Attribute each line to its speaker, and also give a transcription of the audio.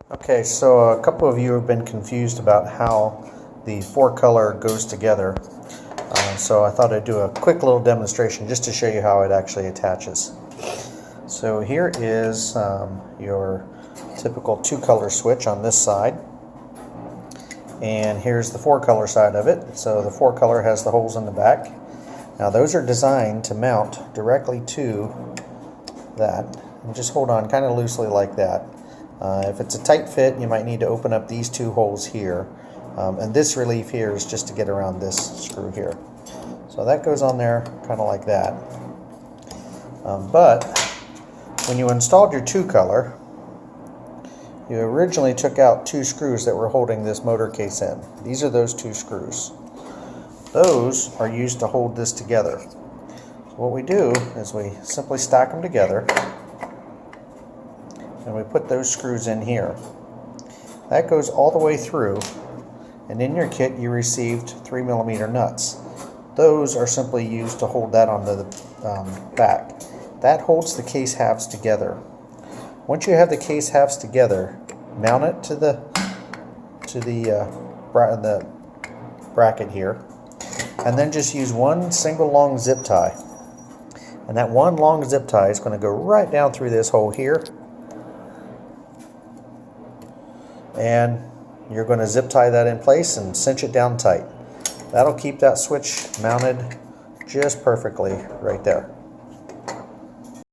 Speaker 1: Okay, so a couple of you have been confused about how the 4-color goes together. So I thought I'd do a quick little demonstration just to show you how it actually attaches. So here is your typical 2-color switch on this side. And here's the 4-color side of it. So the 4-color has the holes in the back. Now those are designed to mount directly to that. And just hold on kind of loosely like that. If it's a tight fit, you might need to open up these 2 holes here. And this relief here is just to get around this screw here. So that goes on there kind of like that. But when you installed your 2-color, you originally took out 2 screws that were holding this motor case in. These are those 2 screws. Those are used to hold this together. So what we do is we simply stack them together. And we put those screws in here. That goes all the way through, and in your kit you received 3mm nuts. Those are simply used to hold that onto the back. That holds the case halves together. Once you have the case halves together, mount it to the bracket here, and then just use one single long zip tie. And that one long zip tie is going to go right down through this hole here. And you're going to zip tie that in place and cinch it down tight. That'll keep that switch mounted just perfectly right there.